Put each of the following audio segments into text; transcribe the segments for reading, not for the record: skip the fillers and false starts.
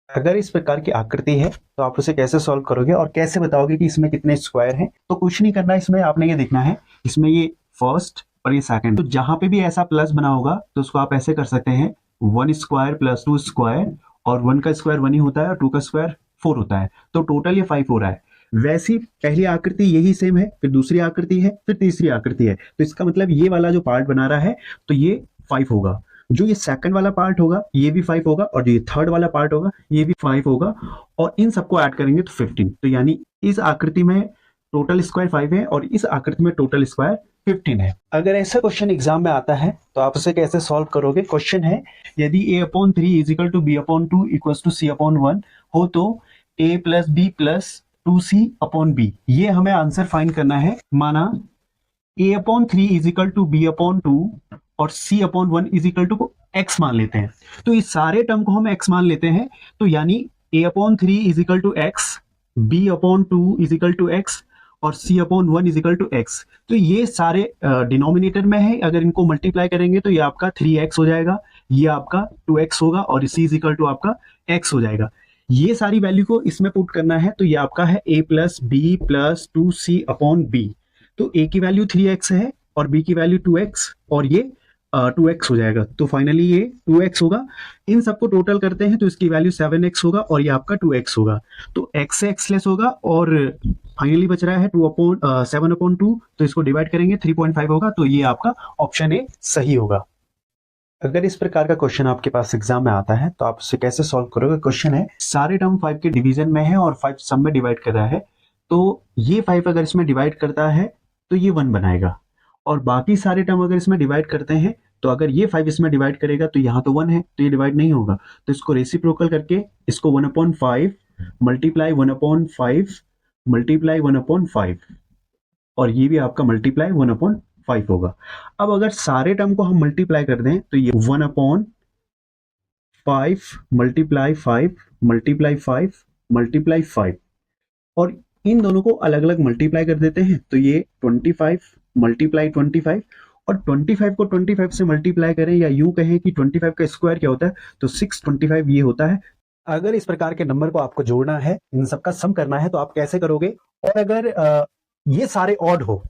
अगर इस प्रकार की आकृति है तो आप उसे कैसे सॉल्व करोगे और कैसे बताओगे कि इसमें कितने स्क्वायर हैं। तो कुछ नहीं करना, इसमें आपने ये देखना है, इसमें ये फर्स्ट और ये सेकंड, तो जहां पे भी ऐसा प्लस बना होगा तो उसको आप ऐसे कर सकते हैं, 1 स्क्वायर प्लस 2 स्क्वायर, और 1 का स्क्वायर 1 ही होता है और 2 का स्क्वायर 4 होता है, तो टोटल ये 5 हो रहा है। वैसी पहली आकृति यही सेम है, फिर दूसरी आकृति है, फिर तीसरी आकृति है, तो इसका मतलब ये वाला जो पार्ट बना रहा है तो ये 5 होगा। जो ये सेकंड वाला पार्ट होगा ये भी 5 होगा, और जो ये थर्ड वाला पार्ट होगा ये भी 5 होगा, और इन सबको ऐड करेंगे तो 15। तो यानी इस आकृति में टोटल स्क्वायर 5 है और इस आकृति में टोटल स्क्वायर 15 है। अगर ऐसा क्वेश्चन एग्जाम में आता है तो आप उसे कैसे सॉल्व करोगे। क्वेश्चन है, यदि a/3 is equal to b/2 equal to c/1 हो तो a plus b plus 2c/b, ये हमें आंसर फाइंड करना है। माना a/3 is equal to b/2 और c/1 is equal to x मान लेते हैं, तो इस सारे टर्म को हम x मान लेते हैं, तो यानी a/3 is equal to x, b/2 is equal to x और c/1 is equal to x। तो ये सारे डिनोमिनेटर में है, अगर इनको मल्टीप्लाई करेंगे तो ये आपका 3x हो जाएगा, ये आपका 2x होगा और c इज इक्वल टू आपका x हो जाएगा। ये सारी वैल्यू को इसमें पुट करना है, तो ये आपका है a plus B plus 2c/b। तो a की वैल्यू 3x है और b की वैल्यू 2x और ये 2x हो जाएगा, तो फाइनली ये 2x होगा। इन सबको टोटल करते हैं तो इसकी वैल्यू 7x होगा और ये आपका 2x होगा, तो x से x लेस होगा और फाइनली बच रहा है 7/2, तो इसको डिवाइड करेंगे 3.5 होगा, तो ये आपका ऑप्शन ए सही होगा। अगर इस प्रकार का क्वेश्चन आपके पास एग्जाम में आता है तो आप उसे कैसे सॉल्व करोगे। क्वेश्चन है, सारे टर्म 5 के डिवीजन में है और 5 सम में डिवाइड कर रहा है, तो ये 5 अगर इसमें डिवाइड करता है तो ये 1 बनाएगा, और बाकी सारे टर्म अगर इसमें डिवाइड करते हैं तो अगर ये 5 इसमें डिवाइड करेगा तो यहाँ तो 1 है तो ये डिवाइड नहीं होगा, तो इसको रेसिप्रोकल करके इसको 1/5 मल्टीप्लाई 1/5 मल्टीप्लाई 1/5, और ये भी आपका मल्टीप्लाई 1/5 होगा। अब अगर सारे टर्म को हम मल्टीप्लाई कर दें तो ये 1/5 मल्टीप्लाई 5 मल्टीप्लाई 5 मल्टीप्लाई 5, और इन दोनों को अलग अलग मल्टीप्लाई कर देते हैं तो ये 25 मल्टीप्लाई 25, और 25 को 25 से मल्टीप्लाई करें, या यूं कहें कि 25 का स्क्वायर क्या होता है, तो 625 ये होता है। अगर इस प्रकार के नंबर को आपको जोड़ना है, इन सबका सम करना है, तो आप कैसे करोगे। और अगर ये सारे ऑड हो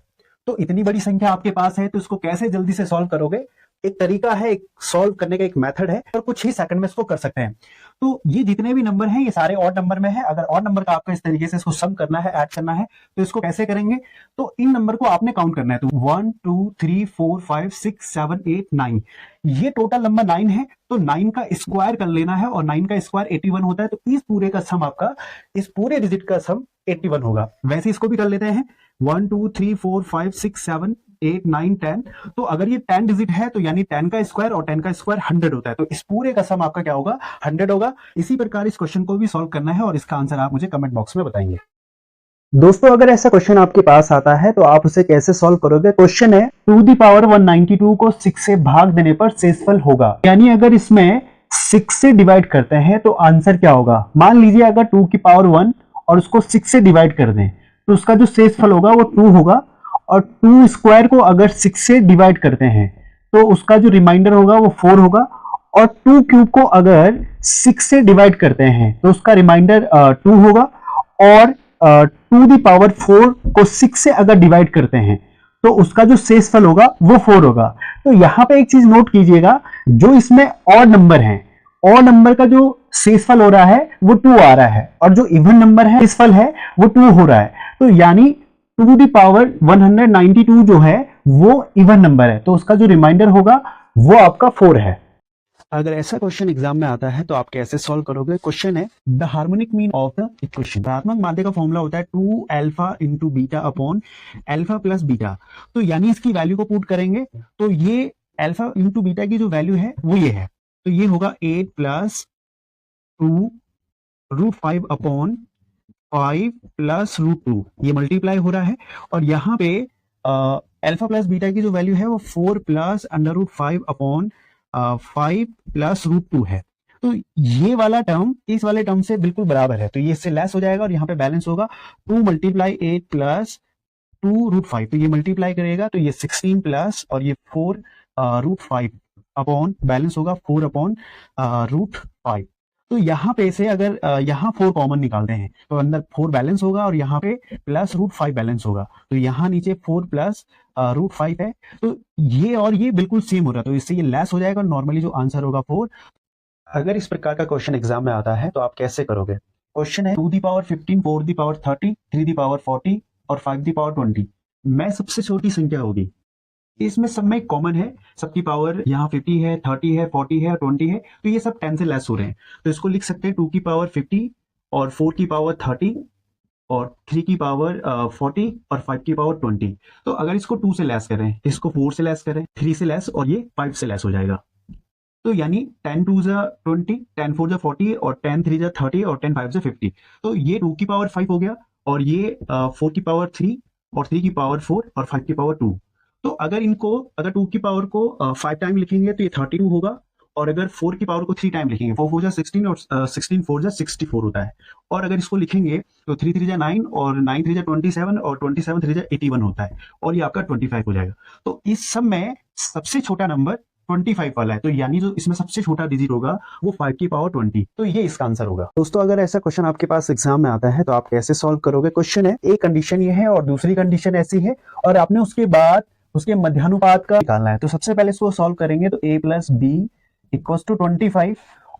तो इतनी बड़ी संख्या आपके पास है तो इसको कैसे जल्दी से सॉल्व करोगे। एक तरीका है, एक सॉल्व करने का एक मेथड है, और कुछ ही सेकंड में इसको कर सकते हैं। तो ये जितने भी नंबर हैं ये सारे ऑड नंबर में है। अगर ऑड नंबर का आपको इस तरीके से इसको सम करना है, ऐड करना है, तो इसको कैसे करेंगे, तो इन नंबर को आपने काउंट करना है, तो 1 2 3 4 5 6 7 8 9, ये टोटल नंबर 9 है, तो 9 का स्क्वायर कर लेना है, और 9 का स्क्वायर 81 होता है, तो इस पूरे का सम आपका, इस पूरे डिजिट का सम 81 होगा। वैसे इसको भी कर लेते हैं, 1 2 3 4 5 6 7 8 9 10, तो अगर ये 10 डिजिट है तो यानी 10 का स्क्वायर और 10 का स्क्वायर 100 होता है, तो इस पूरे का सम आपका क्या होगा, 100 होगा। इसी प्रकार इस क्वेश्चन को भी सॉल्व करना है और इसका आंसर आप मुझे कमेंट बॉक्स में बताएंगे। दोस्तों, अगर ऐसा क्वेश्चन आपके पास आता है तो आप उसे कैसे सॉल्व करोगे। क्वेश्चन है, 2 की पावर 192 को 6 से भाग देने पर शेषफल होगा, यानी अगर इसमें 6 से डिवाइड करते हैं तो आंसर क्या होगा। मान लीजिए अगर 2 की पावर 1 और उसको 6 से डिवाइड कर दें तो उसका जो शेषफल होगा वो 2 होगा, और 2 स्क्वायर को अगर 6 से डिवाइड करते हैं तो उसका जो रिमाइंडर होगा वो 4 होगा, और 2 क्यूब को अगर 6 से डिवाइड करते हैं तो उसका रिमाइंडर 2 होगा, और 2 की पावर 4 को 6 से अगर डिवाइड करते हैं तो उसका जो शेषफल होगा वो 4 होगा। तो यहां पे एक चीज नोट कीजिएगा, जो इसमें ऑड नंबर है, ऑड नंबर का जो शेषफल हो रहा है वो 2 आ रहा है, और जो इवन नंबर है शेषफल है वो 2 हो रहा है, तो यानी 2 की पावर 192 जो है वो इवन नंबर है, तो उसका जो रिमाइंडर होगा वो आपका 4 है। अगर ऐसा क्वेश्चन एग्जाम में आता है तो आप कैसे सॉल्व करोगे। क्वेश्चन है, the harmonic mean of the equation, धनात्मक माध्य का फॉर्मूला होता है 2 alpha into beta upon alpha plus beta, तो यानी इसकी वैल्यू को पुट करेंगे तो ये अल्फा इंटू बीटा की जो वैल्यू है वो ये है, तो ये होगा 8 plus 2 root 5 upon 5 plus root 2, ये मल्टीप्लाई हो रहा है, और यहाँ पे अल्फा प्लस बीटा की जो वैल्यू है वो 4 plus under root 5 upon 5 plus root 2 है। तो ये वाला टर्म इस वाले टर्म से बिल्कुल बराबर है, तो ये इससे लेस हो जाएगा और यहाँ पे बैलेंस होगा 2 मल्टीप्लाई 8 प्लस 2 रूट 5, तो ये मल्टीप्लाई करेगा तो ये 16 प्लस और ये 4 रूट 5 अपॉन बैलेंस होगा 4 अपॉन रूट 5। तो यहाँ पे से अगर यहाँ 4 कॉमन निकालते हैं तो अंदर 4 बैलेंस होगा और यहाँ पे प्लस √5 बैलेंस होगा। तो यहाँ नीचे 4 प्लस √5 है, तो ये और ये बिल्कुल सेम हो रहा है, तो इससे ये लेस हो जाएगा। नॉर्मली जो आंसर होगा 4। अगर इस प्रकार का क्वेश्चन एग्जाम में आता है तो आप कैसे करोगे? क्वेश्चन है 2^15, 4^30, 3^40 और 5^20 में सबसे छोटी संख्या होगी। इसमें सब में कॉमन है, सबकी पावर यहाँ 50 है, 30 है, 40 है, 20 है, तो ये सब 10 से लेस हो रहे हैं। तो इसको लिख सकते हैं 2 की पावर 50 और 4 की पावर 30 और 3 की पावर 40 और 5 की पावर 20। तो अगर इसको 2 से लेस करें, इसको 4 से लेस करें, 3 से लेस और ये 5 से लेस हो जाएगा। तो यानी 10 2 जा 20, 10 4 जा 40 और 10 3 जा 30 और 10 5 जा 50। तो ये 2 की पावर 5 हो गया और ये 4 की पावर 3 और 3 की पावर 4 और 5 की पावर 2। तो अगर 2 की पावर को 5 टाइम लिखेंगे तो ये 32 होगा, और अगर 4 की पावर को 3 टाइम लिखेंगे, 4 4 जा 16 और 16 4 जा 64 होता है। और अगर इसको लिखेंगे तो 3 3 जा 9 और 9 3 जा 27 और 27 3 जा 81 होता है, और ये आपका 25 हो जाएगा। तो इस सब में सबसे छोटा नंबर 25 वाला है, तो यानी जो इसमें सबसे छोटा डिजिट होगा वो 5 की पावर 20। तो ये इसका आंसर होगा। दोस्तों, अगर ऐसा क्वेश्चन आपके पास एग्जाम में आता है तो आप कैसे सॉल्व करोगे? क्वेश्चन है, एक कंडीशन ये है और दूसरी कंडीशन ऐसी है, और आपने उसके बाद उसके मध्यानुपात का निकालना है। तो सबसे पहले इसको सॉल्व करेंगे तो a + b = 25।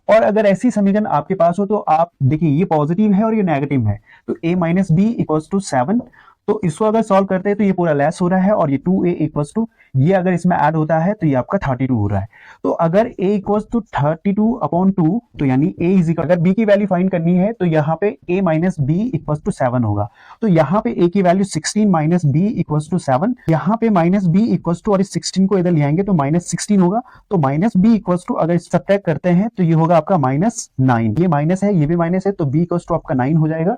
और अगर ऐसी समीकरण आपके पास हो तो आप देखिए ये पॉजिटिव है और ये नेगेटिव है, तो a - b = 7। तो इसको अगर सॉल्व करते हैं तो ये पूरा लेस हो रहा है, और ये 2a = ये अगर इसमें ऐड होता है तो ये आपका 32 हो रहा है। तो अगर a = 32/2, तो यानी a अगर b की वैल्यू फाइंड करनी है तो यहाँ पे a - b = 7 होगा। तो यहाँ पे a की वैल्यू 16 - b = 7, यहाँ पे -b = और इस 16 को इधर ले आएंगे तो -16 होगा। तो -b = अगर सब्ट्रैक्ट करते हैं तो ये होगा आपका -9। ये माइनस है, ये भी माइनस है, तो b = आपका 9 हो जाएगा।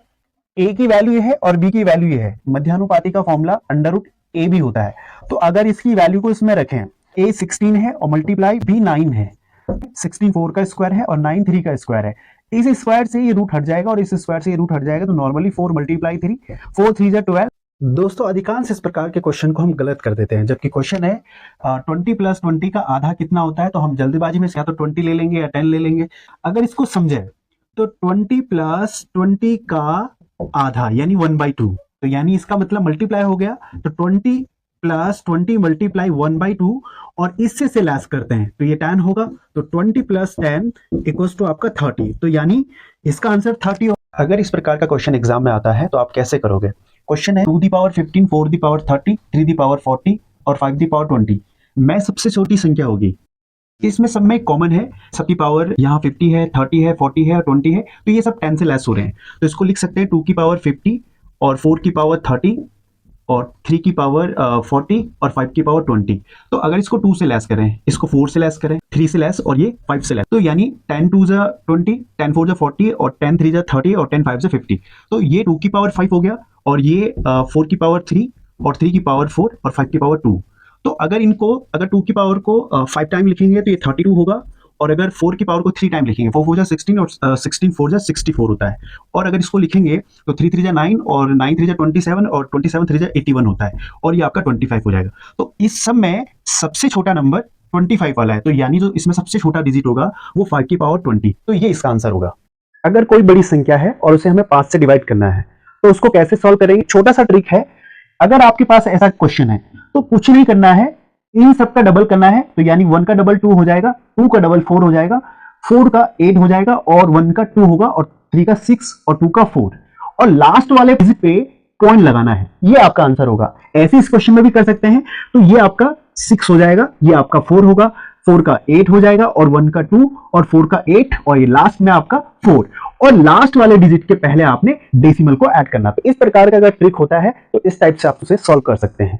a की वैल्यू ये है और b की वैल्यू ये है। मध्यानुपाती का फॉर्मूला √a भी होता है। तो अगर इसकी वैल्यू को इसमें रखें, a 16 है और मल्टीप्लाई b 9 है, 16 4 का स्क्वायर है और 9 3 का स्क्वायर है। इस स्क्वायर से ये रूट हट जाएगा और इस स्क्वायर से ये रूट हट जाएगा, तो नॉर्मली 4 × 3 4 3 जा 12। दोस्तों, अधिकांश इस प्रकार के क्वेश्चन को हम गलत कर देते हैं, जबकि क्वेश्चन है 20 + 20 का आधा कितना होता है, तो हम जल्दबाजी में या तो 20 ले लेंगे या 10 ले लेंगे। अगर इसको समझे तो 20 + 20 का आधा यानी 1/2, तो यानी इसका मतलब मल्टीप्लाई हो गया। तो 20 + 20 × 1/2 और इससे से लेस करते हैं तो ये 10 होगा। तो 20 + 10 = आपका 30, तो यानी इसका आंसर 30 होगा। अगर इस प्रकार का क्वेश्चन एग्जाम में आता है तो आप कैसे करोगे? क्वेश्चन है 2^15, 4^30, 3^40 और 5^20 में सबसे छोटी संख्या होगी। इसमें सब में कॉमन है, सबकी पावर यहाँ 50 है, 30 है, 40 है और 20 है, तो ये सब 10 से लेस हो रहे हैं। तो इसको लिख सकते हैं 2 की पावर 50 और 4 की पावर 30 और 3 की पावर 40 और 5 की पावर 20। तो अगर इसको 2 से लेस करें, इसको 4 से लेस करें, 3 से लेस और ये 5 से लेस, तो यानी 10 2 जा 20, 10 4 जा 40 और 10 3 जा 30 और 10 5 जा 50। तो ये 2 की पावर 5 हो गया और ये 4 की पावर 3 और 3 की पावर 4 और 5 की पावर 2। तो अगर 2 की पावर को 5 टाइम लिखेंगे तो ये 32 होगा, और अगर 4 की पावर को 3 टाइम लिखेंगे, 4 4 जा 16 और 16 4 जा 64 होता है। और अगर इसको लिखेंगे तो 3 3 जा 9 और 9 3 जा 27 और 27 3 जा 81 होता है, और ये आपका 25 हो जाएगा। तो इस सब में सबसे छोटा नंबर 25 वाला है, तो यानी जो इसमें सबसे छोटा डिजिट होगा वो 5 की पावर 20। तो ये इसका आंसर होगा। अगर कोई बड़ी संख्या है और उसे हमें 5 से डिवाइड करना है तो उसको कैसे सॉल्व करेंगे? छोटा सा ट्रिक है। अगर आपके पास ऐसा क्वेश्चन है तो कुछ नहीं करना है, इन सब का डबल करना है। तो यानी 1 का डबल 2 हो जाएगा, 2 का डबल 4 हो जाएगा, 4 का 8 हो जाएगा और 1 का 2 होगा और 3 का 6 और 2 का 4, और लास्ट वाले डिजिट पे पॉइंट लगाना है। ये आपका आंसर होगा। ऐसे इस क्वेश्चन में भी कर सकते हैं। तो ये आपका 6 हो जाएगा, ये आपका 4 होगा, 4 का 8 हो जाएगा और 1 का 2 और 4 का 8 और ये लास्ट में आपका 4, और लास्ट वाले डिजिट के पहले आपने डेसिमल को ऐड करना। तो इस प्रकार का अगर ट्रिक होता है तो इस टाइप से आप उसे सॉल्व कर सकते हैं।